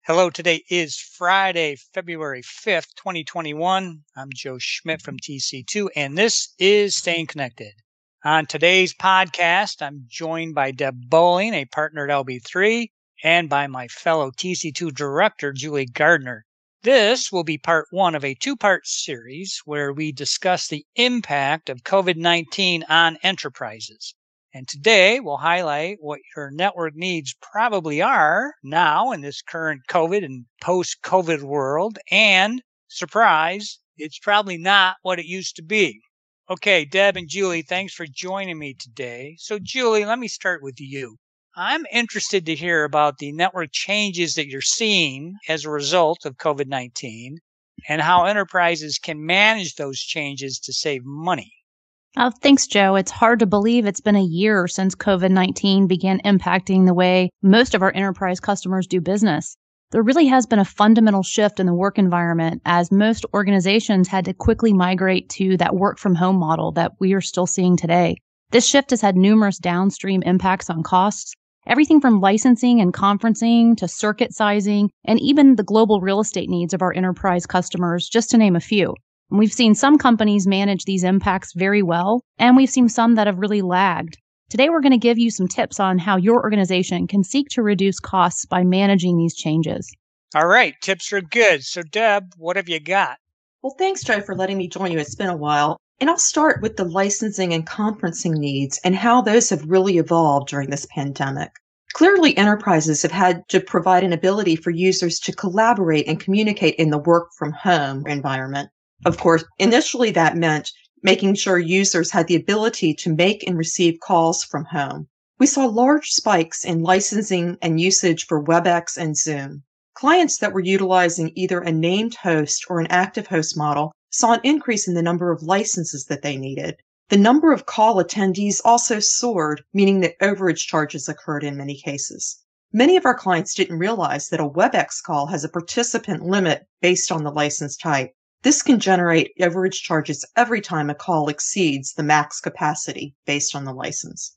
Hello, today is Friday, February 5th, 2021. I'm Joe Schmidt from TC2, and this is Staying Connected. On today's podcast, I'm joined by Deb Boehling, a partner at LB3, and by my fellow TC2 director, Julie Gardner. This will be part one of a two-part series where we discuss the impact of COVID-19 on enterprises. And today we'll highlight what your network needs probably are now in this current COVID and post-COVID world. And surprise, it's probably not what it used to be. Okay, Deb and Julie, thanks for joining me today. So Julie, let me start with you. I'm interested to hear about the network changes that you're seeing as a result of COVID-19 and how enterprises can manage those changes to save money. Oh, thanks, Joe. It's hard to believe it's been a year since COVID-19 began impacting the way most of our enterprise customers do business. There really has been a fundamental shift in the work environment as most organizations had to quickly migrate to that work from home model that we are still seeing today. This shift has had numerous downstream impacts on costs, everything from licensing and conferencing to circuit sizing, and even the global real estate needs of our enterprise customers, just to name a few. We've seen some companies manage these impacts very well, and we've seen some that have really lagged. Today, we're going to give you some tips on how your organization can seek to reduce costs by managing these changes. All right, tips are good. So, Deb, what have you got? Well, thanks, Joe, for letting me join you. It's been a while. And I'll start with the licensing and conferencing needs and how those have really evolved during this pandemic. Clearly, enterprises have had to provide an ability for users to collaborate and communicate in the work from home environment. Of course, initially that meant making sure users had the ability to make and receive calls from home. We saw large spikes in licensing and usage for WebEx and Zoom. Clients that were utilizing either a named host or an active host model saw an increase in the number of licenses that they needed. The number of call attendees also soared, meaning that overage charges occurred in many cases. Many of our clients didn't realize that a WebEx call has a participant limit based on the license type. This can generate overage charges every time a call exceeds the max capacity based on the license.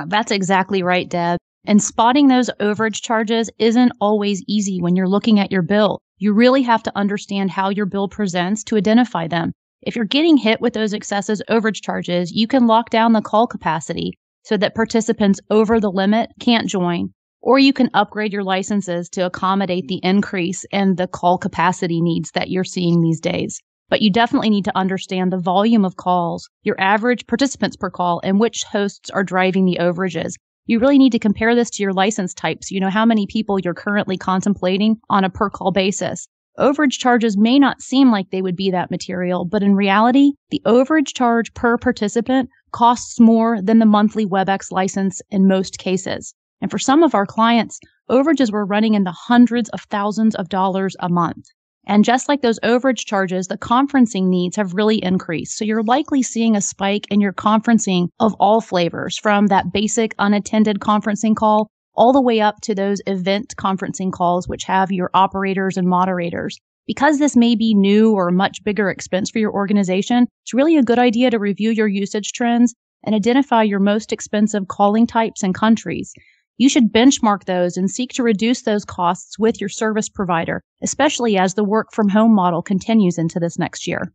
That's exactly right, Deb. And spotting those overage charges isn't always easy when you're looking at your bill. You really have to understand how your bill presents to identify them. If you're getting hit with those excessive overage charges, you can lock down the call capacity so that participants over the limit can't join. Or you can upgrade your licenses to accommodate the increase in the call capacity needs that you're seeing these days. But you definitely need to understand the volume of calls, your average participants per call, and which hosts are driving the overages. You really need to compare this to your license type so you know how many people you're currently contemplating on a per call basis. Overage charges may not seem like they would be that material, but in reality, the overage charge per participant costs more than the monthly WebEx license in most cases. And for some of our clients, overages were running in the hundreds of thousands of dollars a month. And just like those overage charges, the conferencing needs have really increased. So you're likely seeing a spike in your conferencing of all flavors, from that basic unattended conferencing call all the way up to those event conferencing calls, which have your operators and moderators. Because this may be new or a much bigger expense for your organization, it's really a good idea to review your usage trends and identify your most expensive calling types and countries. You should benchmark those and seek to reduce those costs with your service provider, especially as the work from home model continues into this next year.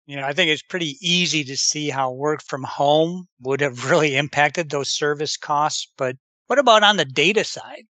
I think it's pretty easy to see how work from home would have really impacted those service costs. But what about on the data side?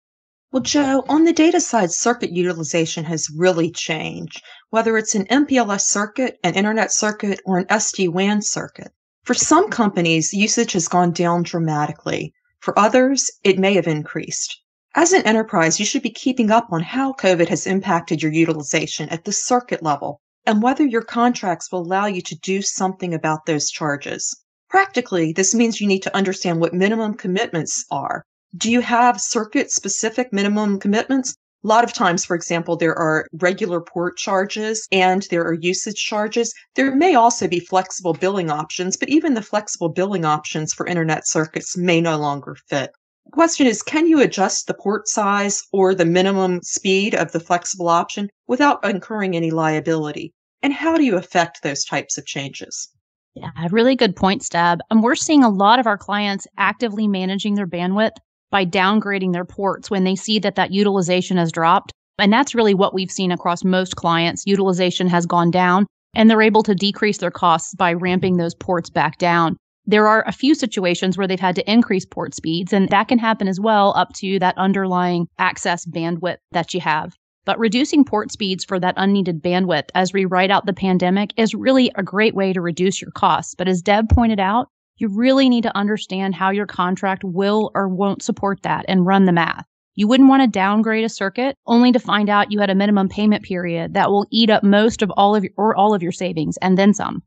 Well, Joe, on the data side, circuit utilization has really changed, whether it's an MPLS circuit, an internet circuit, or an SD-WAN circuit. For some companies, usage has gone down dramatically. For others, it may have increased. As an enterprise, you should be keeping up on how COVID has impacted your utilization at the circuit level and whether your contracts will allow you to do something about those charges. Practically, this means you need to understand what minimum commitments are. Do you have circuit-specific minimum commitments? A lot of times, for example, there are regular port charges and there are usage charges. There may also be flexible billing options, but even the flexible billing options for internet circuits may no longer fit. The question is, can you adjust the port size or the minimum speed of the flexible option without incurring any liability? And how do you affect those types of changes? Yeah, really good points, Deb. And we're seeing a lot of our clients actively managing their bandwidth by downgrading their ports when they see that utilization has dropped. And that's really what we've seen across most clients. Utilization has gone down, and they're able to decrease their costs by ramping those ports back down. There are a few situations where they've had to increase port speeds, and that can happen as well up to that underlying access bandwidth that you have. But reducing port speeds for that unneeded bandwidth as we ride out the pandemic is really a great way to reduce your costs. But as Deb pointed out, you really need to understand how your contract will or won't support that and run the math. You wouldn't want to downgrade a circuit only to find out you had a minimum payment period that will eat up most of all of your savings and then some.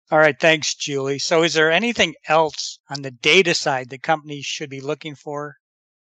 All right. Thanks, Julie. So is there anything else on the data side that companies should be looking for?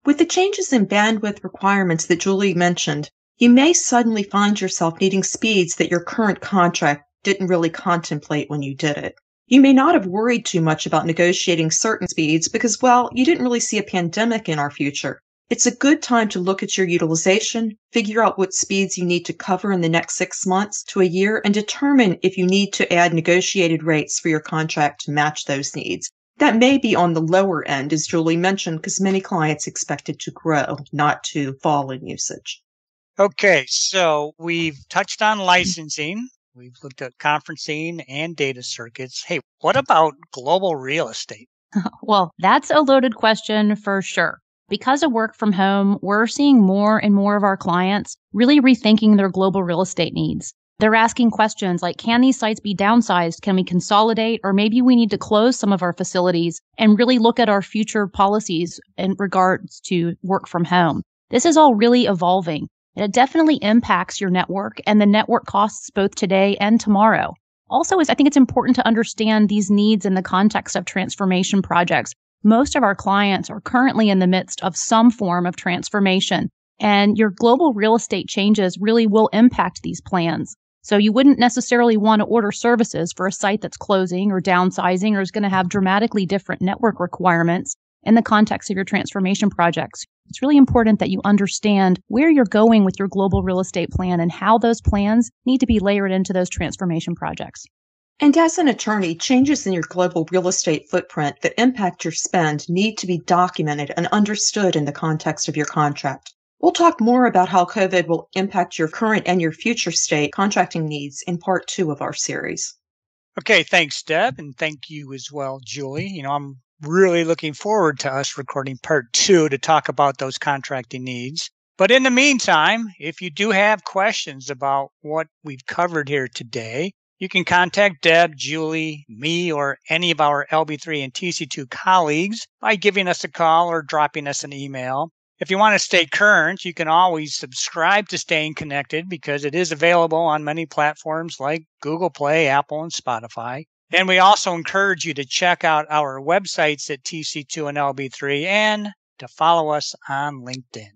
With the changes in bandwidth requirements that Julie mentioned, you may suddenly find yourself needing speeds that your current contract didn't really contemplate when you did it. You may not have worried too much about negotiating certain speeds because, well, you didn't really see a pandemic in our future. It's a good time to look at your utilization, figure out what speeds you need to cover in the next 6 months to a year, and determine if you need to add negotiated rates for your contract to match those needs. That may be on the lower end, as Julie mentioned, because many clients expect it to grow, not to fall in usage. Okay, so we've touched on licensing. We've looked at conferencing and data circuits. Hey, what about global real estate? Well, that's a loaded question for sure. Because of work from home, we're seeing more and more of our clients really rethinking their global real estate needs. They're asking questions like, can these sites be downsized? Can we consolidate? Or maybe we need to close some of our facilities and really look at our future policies in regards to work from home. This is all really evolving. And it definitely impacts your network and the network costs both today and tomorrow. Also, I think it's important to understand these needs in the context of transformation projects. Most of our clients are currently in the midst of some form of transformation, and your global real estate changes really will impact these plans. So you wouldn't necessarily want to order services for a site that's closing or downsizing or is going to have dramatically different network requirements in the context of your transformation projects. It's really important that you understand where you're going with your global real estate plan and how those plans need to be layered into those transformation projects. And as an attorney, changes in your global real estate footprint that impact your spend need to be documented and understood in the context of your contract. We'll talk more about how COVID will impact your current and your future state contracting needs in part 2 of our series. Okay, thanks, Deb, and thank you as well, Julie. I'm really looking forward to us recording part 2 to talk about those contracting needs. But in the meantime, if you do have questions about what we've covered here today, you can contact Deb, Julie, me, or any of our LB3 and TC2 colleagues by giving us a call or dropping us an email. If you want to stay current, you can always subscribe to Staying Connected because it is available on many platforms like Google Play, Apple, and Spotify. And we also encourage you to check out our websites at TC2 and LB3 and to follow us on LinkedIn.